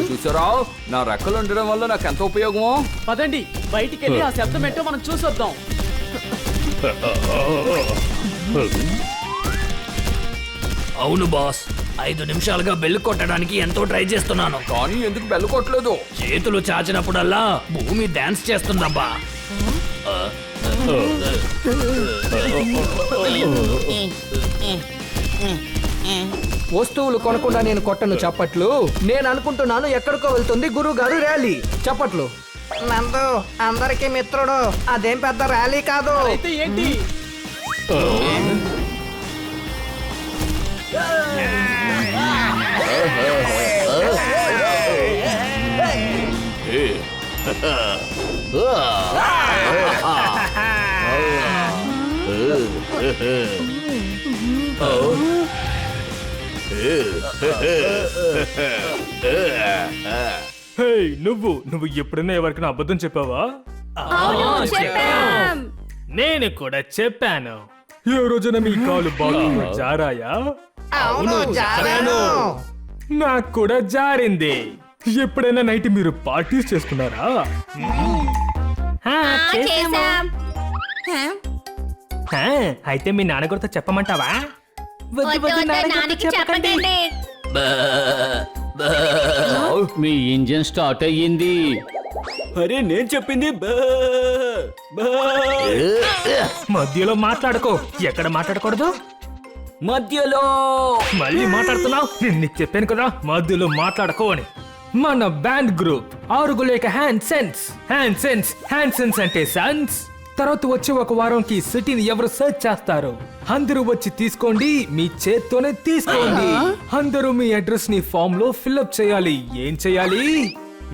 చూసారా, నా రెక్కలు ఉండడం వల్ల నాకు ఎంత ఉపయోగమో. పదండి బయటికి వెళ్ళి ఆ శబ్దం ఏంటో మనం చూసొద్దాం. అవును బాస్, 5 నిమిషాలుగా బెల్లు కొట్టడానికి ఎంతో ట్రై చేస్తున్నాను, కానీ ఎందుకు బెల్లు కొట్టలేదు? చేతులు చాచినప్పుడల్లా భూమి డాన్స్ చేస్తుందబ్బా. వస్తువులు కొనకుండా నేను కొట్టను చప్పట్లు. నేను అనుకుంటున్నాను ఎక్కడికో వెళ్తుంది గురువు గారు ర్యాలీ. చప్పట్లు. నందు అందరికి మిత్రుడు, అదేం పెద్ద ర్యాలీ కాదు. అయితే ఏంటి? నువ్వు ఎప్పుడైనా ఎవరికైనా అబద్ధం చెప్పావా? నేను కూడా చెప్పాను. ఏ రోజున మీ కాలు బాగా జారాయా? అవును జారాను. నాకు కూడా జారింది. ఎప్పుడైనా నైట్ మీరు పార్టీస్ చేసుకున్నారా? అయితే మీ నాన్న గురితో చెప్పమంటావా? మీ ఇంజిన్ స్టార్ట్ అయ్యింది. అరే నేను చెప్పింది మధ్యలో మాట్లాడుకో. ఎక్కడ మాట్లాడకూడదు? మధ్యలో మళ్ళీ మాట్లాడుతున్నావు. నేను నీకు చెప్పాను కదా మధ్యలో మాట్లాడకో అని. మన బ్యాండ్ గ్రూప్ ఆరుగులేక హ్యాండ్ సెన్స్ అంటే సన్స్. తర్వాత వచ్చి ఒక వారంకి సిటీని ఎవరు సర్చ్ చేస్తారు. అందరూ వచ్చి తీసుకోండి, మీ చేత్తోనే తీసుకోండి. అందరూ మీ అడ్రస్ ని ఫామ్ లో ఫిల్అప్ చేయాలి. ఏం చేయాలి?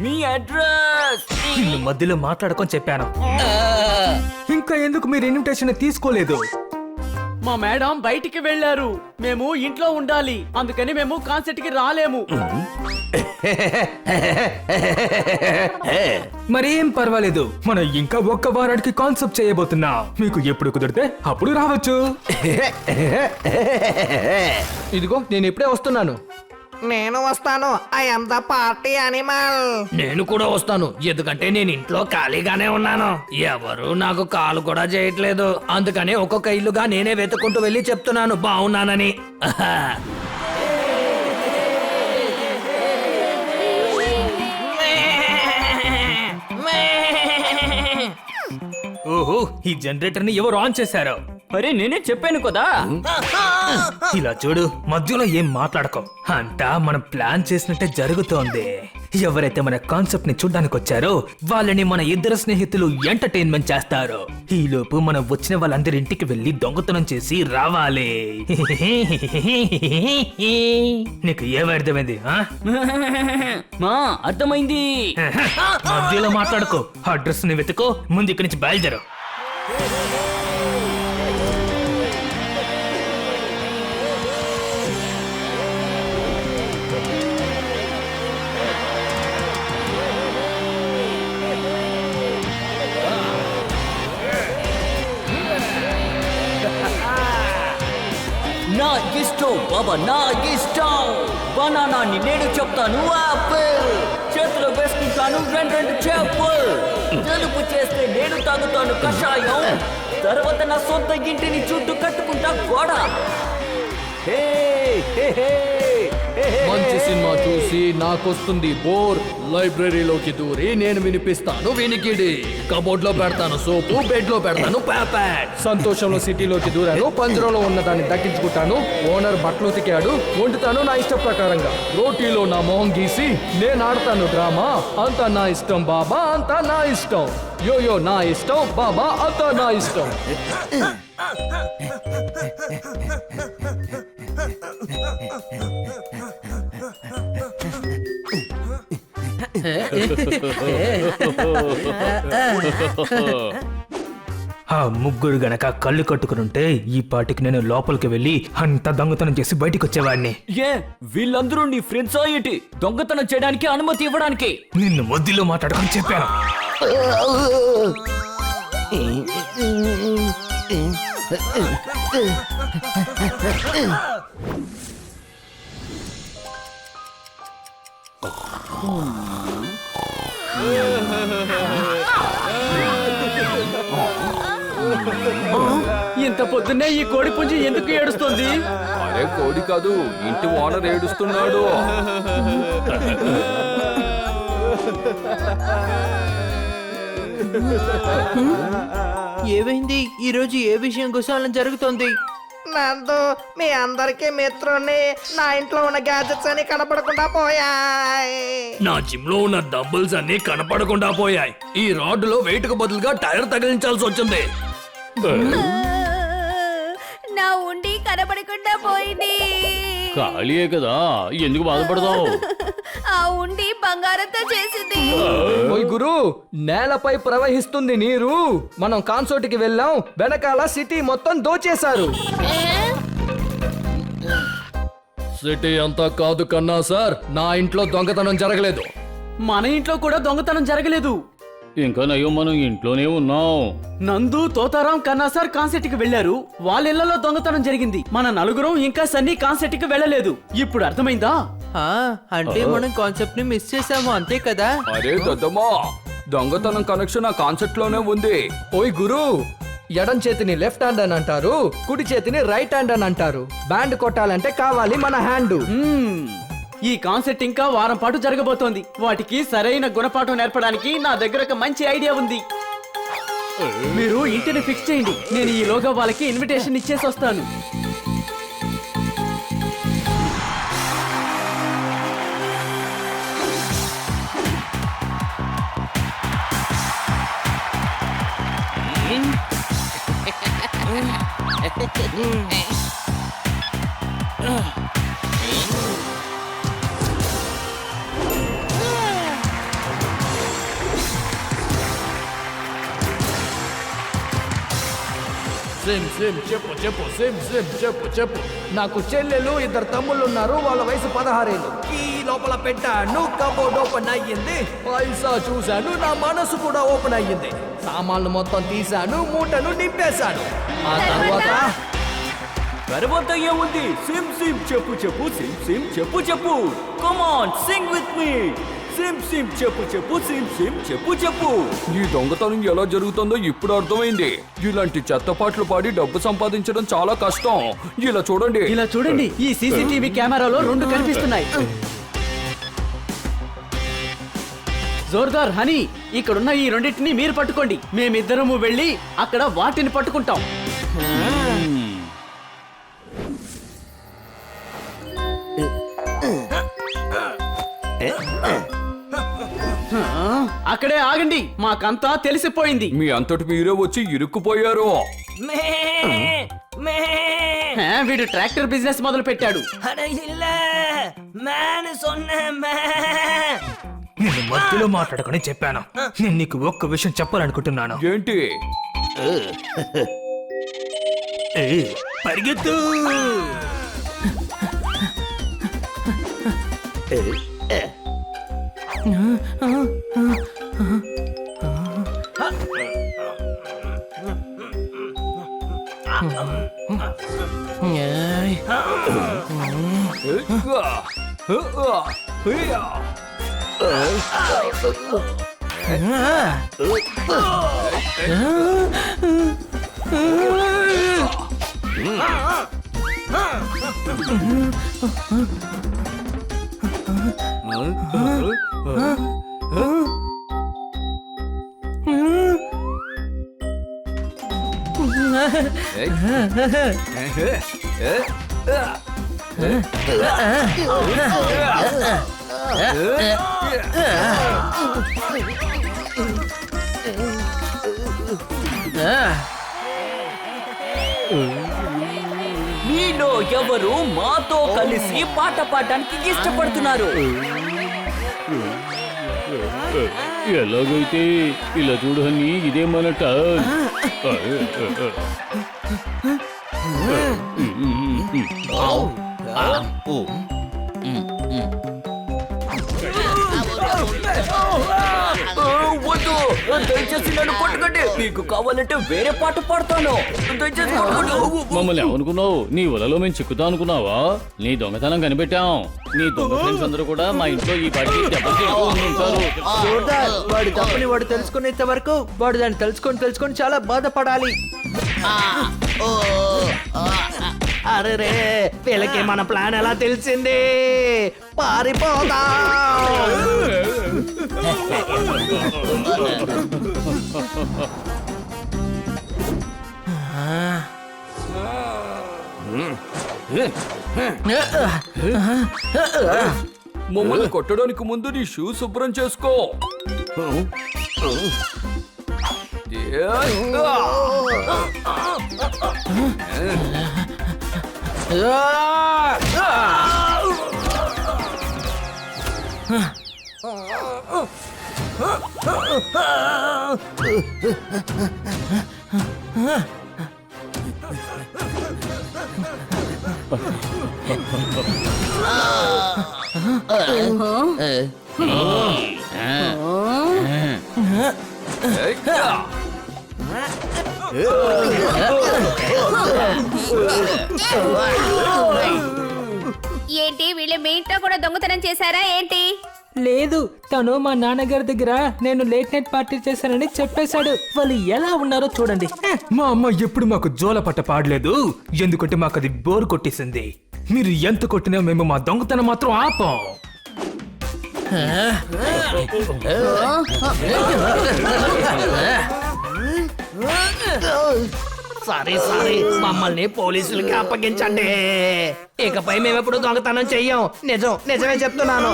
మీ అడ్రస్. నిన్ను మధ్యలో మాట్లాడుకొని చెప్పాను. ఇంకా ఎందుకు మీరు ఇన్విటేషన్ తీసుకోలేదు? మా మేడం బయటికి వెళ్ళారు, మేము ఇంట్లో ఉండాలి, అందుకని మేము కాన్సర్ట్ కి రాలేము. మరేం పర్వాలేదు, మనం ఇంకా ఒక్క వారానికి కాన్సెప్ట్ చేయబోతున్నా. మీకు ఎప్పుడు కుదిరితే అప్పుడు రావచ్చు. ఇదిగో నేను ఇప్పుడే వస్తున్నాను. నేను వస్తాను. I am the party animal. నేను కూడా వస్తాను, ఎందుకంటే నేను ఇంట్లో ఖాళీగానే ఉన్నాను. ఎవరు నాకు కాల్ కూడా చేయట్లేదు, అందుకని ఒక్కొక్క ఇల్లుగా నేనే వెతుక్కుంటూ వెళ్ళి చెప్తున్నాను బాగున్నానని. ఓహో, ఈ జనరేటర్ ని ఎవరు ఆన్ చేశారు? అరే నేనే చెప్పాను కదా. ఇలా చూడు, మధ్యలో ఏం మాట్లాడకో. అంతా మనం ప్లాన్ చేసినట్టే జరుగుతోంది. ఎవరైతే మన కాన్సెప్ట్ ని చూడ్డానికి వచ్చారో వాళ్ళని మన ఇద్దరు స్నేహితులు ఎంటర్టైన్మెంట్ చేస్తారు. ఈ లోపు మనం వచ్చిన వాళ్ళందరి ఇంటికి వెళ్లి దొంగతనం చేసి రావాలి. నీకు ఏమర్థమైంది? అర్థమైంది. మధ్యలో మాట్లాడుకో. అడ్రస్ ని వెతుకో, ముందు ఇక్కడి నుంచి బయలుదేరు. నా ఇష్టం బాబా, నా ఇష్టం. బనానాని నేను చెప్తాను ఆపిల్. చేతిలో వేసుకుంటాను రెండు చేపలు. తెలుపు చేస్తే నేను తాగుతాను కషాయం. తర్వాత నా సొంత ఇంటిని చుట్టూ కట్టుకుంటా గోడ. మంచి సినిమా చూసి నాకొస్తుంది బోర్. లైబ్రరీలోకి దూరి నేను వినిపిస్తాను వినికిడి. కబోర్డ్ లో పెడతాను సోపు, బెడ్ లో పెడతాను ప్యాపాట్. సంతోషంలో సిటీలోకి దూరాను, పంజరంలో ఉన్న దాన్ని దక్కించుకుంటాను. ఓనర్ బట్టలు ఉతికాడు, వండుతాను నా ఇష్ట ప్రకారంగా. రోటీలో నా మొహం గీసి నేను ఆడతాను డ్రామా. అంతా నా ఇష్టం బాబా, అంతా నా ఇష్టం. యోయో నా ఇష్టం బాబా, అంతా నా ఇష్టం. ఆ ముగ్గురు గనక కళ్ళు కట్టుకునుంటే ఈ పాటికి నేను లోపలికి వెళ్ళి అంత దొంగతనం చేసి బయటికి వచ్చేవాడిని. ఏ వీళ్ళందరూ నీ ఫ్రెండ్స్ ఏంటి? దొంగతనం చేయడానికి అనుమతి ఇవ్వడానికి? నిన్ను మొద్దులో మాట్లాడకని చెప్పాను. ఇంత పొద్దున్నే ఈ కోడి పుంజి ఎందుకు ఏడుస్తుంది? అరే కోడి కాదు, ఇంటి ఓనర్ ఏడుస్తున్నాడు. ఏమైంది? ఈ రోజు ఏ విషయం కుశాలం జరుగుతోంది? నందు, మీ అందరికీ మిత్రుని. నా ఇంట్లో ఉన్న గ్యాజెట్స్ అన్ని కనపడకుండా పోయాయి. నా జిమ్ లో ఉన్న డంబుల్స్ అన్ని కనపడకుండా పోయాయి. ఈ రాడ్డులో వెయిట్ కు బదులుగా టైర్ తగిలించాల్సి వచ్చింది. నా ఉండి కనబడకుండా పోయింది. ఖాళీయే కదా, ఎందుకు బాధపడతావు? ఆ ఉండి బంగారంతో చేసింది. ఓయ్ గురు, నేలపై ప్రవహిస్తుంది నీరు. మనం కాన్సర్ట్ కి వెళ్ళాం, వెనకాల సిటీ మొత్తం దోచేశారు. సిటీ అంతా కాదు కన్నా సార్, నా ఇంట్లో దొంగతనం జరగలేదు. మన ఇంట్లో కూడా దొంగతనం జరగలేదు. ఇంకా నయ్యో మనం ఇంట్లోనే ఉన్నాం. నందు, తోతారాం, కన్నా సార్ కాన్సెట్ కి వెళ్లారు. వాళ్ళ ఇళ్లలో దొంగతనం జరిగింది. మన నలుగురం ఇంకా సన్నీ కాన్సెట్ కి వెళ్ళలేదు. ఇప్పుడు అర్థమైందా? అంటే మనం కాన్సెప్ట్ ని మిస్ చేసాము, అంతే కదా? అరే దద్దమ్మా, దొంగతనం కనెక్షన్ ఆ కాన్సెప్ట్ లోనే ఉంది. ఓయ్ గురు, ఎడం చేతిని లెఫ్ట్ హ్యాండ్ అని అంటారు, కుడి చేతిని రైట్ హ్యాండ్ అని అంటారు. బ్యాండ్ కొట్టాలంటే కావాలి మన హ్యాండ్. ఈ కాన్సెప్ట్ ఇంకా వారం పాటు జరగబోతోంది. వాటికి సరైన గుణపాఠం నేర్పడానికి నా దగ్గర ఒక మంచి ఐడియా ఉంది. మీరు ఇంటిని ఫిక్స్ చేయండి, నేను ఈలోగా వాళ్ళకి ఇన్విటేషన్ ఇచ్చేసి వస్తాను. సిమ్ సిమ్ చెప్పు చెప్పు, సిమ్ సిమ్ చెప్పు చెప్పు. నాకు చెల్లెలు, ఇద్దరు తమ్ముళ్ళు ఉన్నారు. వాళ్ళ వయసు 16 ఏళ్ళు. ఈ లోపల పెట్టాను, కబోర్డ్ ఓపెన్ అయ్యింది. పైసా చూశాను, నా మనసు కూడా ఓపెన్ అయ్యింది. సామాన్లు మొత్తం తీశాను, మూటను నింపేశాను. ఆ తర్వాత ఏముంది? సిమ్ సిమ్ చెప్పు చెప్పు, సిమ్ సిమ్ చెప్పు చెప్పు. Come on, sing with me. SIM SIM చెప్పు చెప్పు, సిమ్ సిమ్ చెప్పు చెప్పు. ఈ దొంగతనం ఎలా జరుగుతుందో ఇప్పుడు అర్థమైంది. ఇలాంటి చెత్తపాట్లు పాడి డబ్బు సంపాదించడం చాలా కష్టం. ఇలా చూడండి, ఇలా చూడండి, ఈ సీసీటీవీ కెమెరాలో 2 కనిపిస్తున్నాయి. జోర్దార్, హనీ, ఇక్కడున్న ఈ రెండింటిని మీరు పట్టుకోండి. మేమిద్దరము వెళ్ళి అక్కడ వాటిని పట్టుకుంటాం. అక్కడే ఆగండి, మాకంతా తెలిసిపోయింది. మీ అంతటి మీరే వచ్చి ఇరుక్కుపోయారు. వీడు ట్రాక్టర్ బిజినెస్ మొదలు పెట్టాడు. నేను మధ్యలో మాట్లాడకని చెప్పాను. నేను నీకు ఒక్క విషయం చెప్పాలనుకుంటున్నాను. ఏంటి? పరిగెత్తు. మీలో ఎవరు మాతో కలిసి పాట పాడడానికి ఇష్టపడుతున్నారు? ఎలాగైతే ఇలా చూడని ఇదే మన టర్న్. వద్దు, దయచేసి నన్ను కొట్టకండి. మీకు కావాలంటే వేరే పాట పాడతాను. దయచేసి కొట్టకండి. మమ్మల్ని ఏమనుకున్నావు? నీ వలలో మేము చిక్కుతా అనుకున్నావా? నీ దొంగతనం కనిపెట్టాం. నీ దొంగ ఫ్రెండ్స్ అందరూ కూడా మా ఇంట్లో ఈ పాటికి దెబ్బలు ఉంటారు. జోర్దార్, వాడి తప్పుని వాడు తెలుసుకునేంత వరకు వాడు దాన్ని తెలుసుకొని చాలా బాధపడాలి. అరే రే, వీళ్ళకి మన ప్లాన్ ఎలా తెలిసింది? పారిపోదా. మమ్మల్ని కొట్టడానికి ముందు నీ షూ శుభ్రం చేసుకో. ఏంటి వీళ్ళు మీ ఇంట్లో కూడా దొంగతనం చేశారా ఏంటి? లేదు, తను మా నాన్నగారి దగ్గర నేను లేట్ నైట్ పార్టీ చేశానని చెప్పేశాడు. వాళ్ళు ఎలా ఉన్నారో చూడండి. మా అమ్మ ఎప్పుడు మాకు జోలపట్ట పాడలేదు, ఎందుకంటే మాకు అది బోర్ కొట్టేసింది. మీరు ఎంత కొట్టినా మేము మా దొంగతనం మాత్రం ఆపం. సారీ, మమ్మల్ని పోలీసులకి అప్పగించండి. ఇకపై మేము ఎప్పుడు దొంగతనం చెయ్యం. నిజమే చెప్తున్నాను.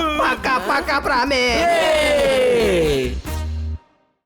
పక్కా ప్రామే.